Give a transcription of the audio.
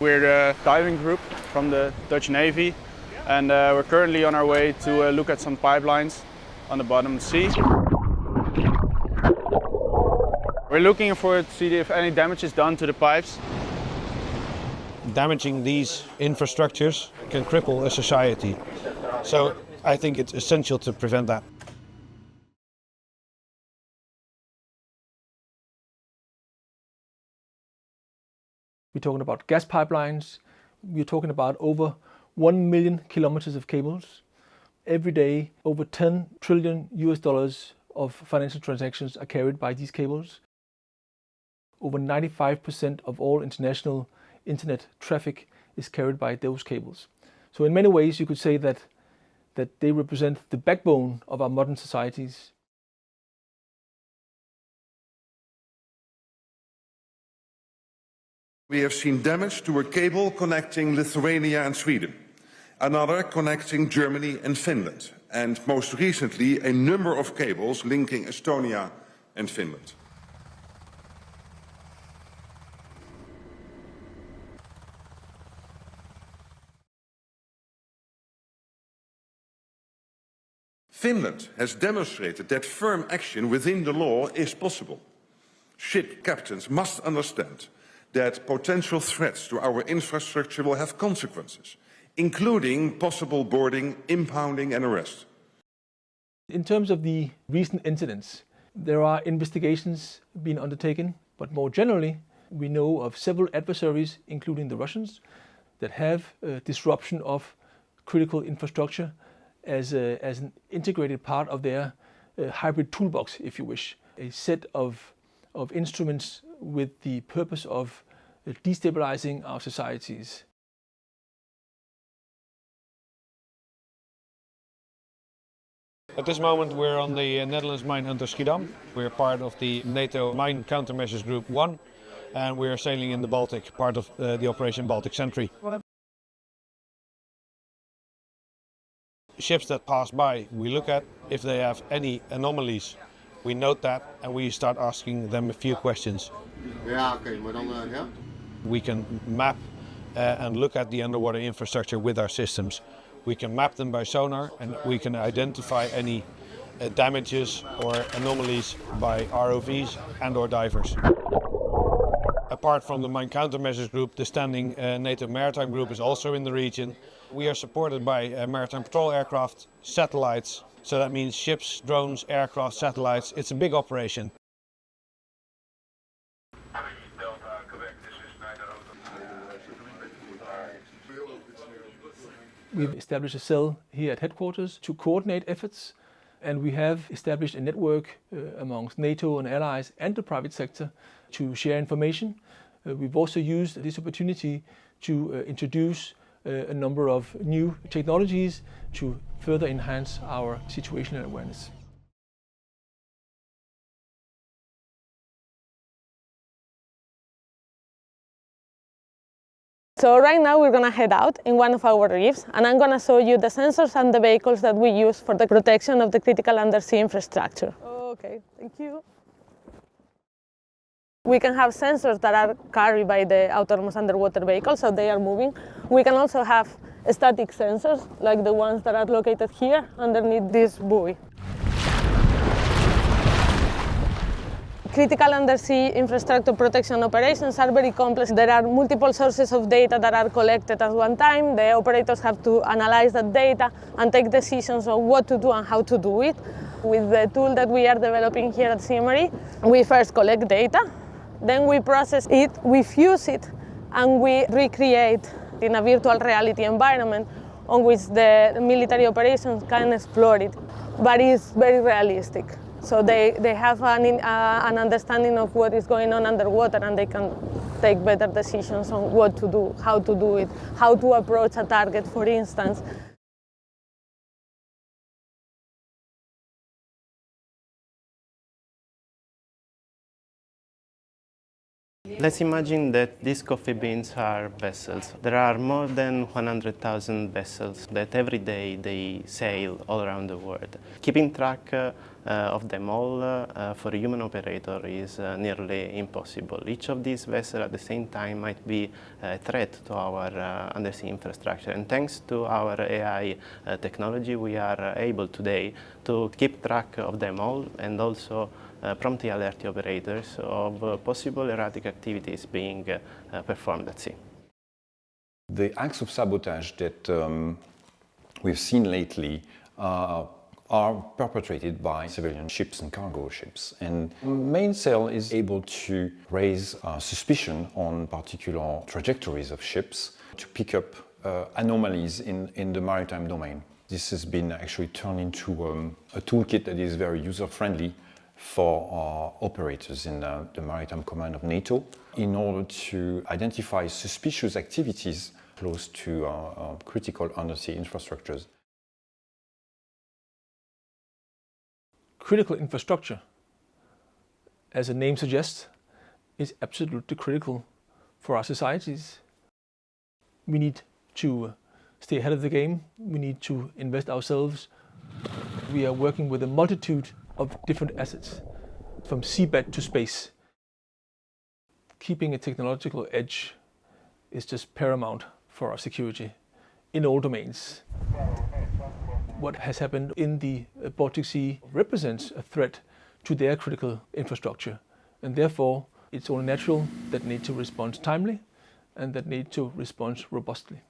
We're the diving group from the Dutch Navy, and we're currently on our way to look at some pipelines on the bottom of the sea. We're looking for to see if any damage is done to the pipes. Damaging these infrastructures can cripple a society. So I think it's essential to prevent that. We're talking about gas pipelines. We're talking about over 1 million kilometers of cables. Every day, over $10 trillion of financial transactions are carried by these cables. Over 95% of all international internet traffic is carried by those cables. So in many ways, you could say that they represent the backbone of our modern societies. We have seen damage to a cable connecting Lithuania and Sweden, another connecting Germany and Finland, and most recently a number of cables linking Estonia and Finland. Finland has demonstrated that firm action within the law is possible. Ship captains must understand that potential threats to our infrastructure will have consequences, including possible boarding, impounding and arrest. In terms of the recent incidents, there are investigations being undertaken, but more generally, we know of several adversaries, including the Russians, that have disruption of critical infrastructure as an integrated part of their hybrid toolbox, if you wish, a set of instruments with the purpose of destabilizing our societies. At this moment we're on the Netherlands mine Undersea. We're part of the NATO Mine Countermeasures Group 1 and we're sailing in the Baltic, part of the Operation Baltic Sentry. Ships that pass by, we look at. If they have any anomalies, we note that and we start asking them a few questions. We can map and look at the underwater infrastructure with our systems. We can map them by sonar and we can identify any damages or anomalies by ROVs and or divers. Apart from the Mine Countermeasures Group, the standing NATO Maritime Group is also in the region. We are supported by maritime patrol aircraft, satellites, so that means ships, drones, aircraft, satellites. It's a big operation. We've established a cell here at headquarters to coordinate efforts, and we have established a network amongst NATO and allies and the private sector to share information. We've also used this opportunity to introduce a number of new technologies to further enhance our situational awareness. So right now we're going to head out in one of our reefs and I'm going to show you the sensors and the vehicles that we use for the protection of the critical undersea infrastructure. Okay, thank you. We can have sensors that are carried by the autonomous underwater vehicles, so they are moving. We can also have static sensors, like the ones that are located here underneath this buoy. Critical undersea infrastructure protection operations are very complex. There are multiple sources of data that are collected at one time. The operators have to analyze that data and take decisions on what to do and how to do it. With the tool that we are developing here at CMRE, we first collect data, then we process it, we fuse it, and we recreate in a virtual reality environment on which the military operations can explore it. But it's very realistic. So they have an understanding of what is going on underwater and they can take better decisions on what to do, how to do it, how to approach a target, for instance. Let's imagine that these coffee beans are vessels. There are more than 100,000 vessels that every day they sail all around the world. Keeping track of them all for a human operator is nearly impossible. Each of these vessels at the same time might be a threat to our undersea infrastructure, and thanks to our AI technology we are able today to keep track of them all and also promptly alert the operators of possible erratic activities being performed at sea. The acts of sabotage that we've seen lately are perpetrated by civilian ships and cargo ships. And mainsail is able to raise suspicion on particular trajectories of ships to pick up anomalies in the maritime domain. This has been actually turned into a toolkit that is very user-friendly for operators in the Maritime Command of NATO in order to identify suspicious activities close to critical undersea infrastructures. Critical infrastructure, as the name suggests, is absolutely critical for our societies. We need to stay ahead of the game. We need to invest ourselves. We are working with a multitude of different assets, from seabed to space. Keeping a technological edge is just paramount for our security in all domains. What has happened in the Baltic Sea represents a threat to their critical infrastructure, and therefore it's only natural that NATO responds timely and that NATO responds robustly.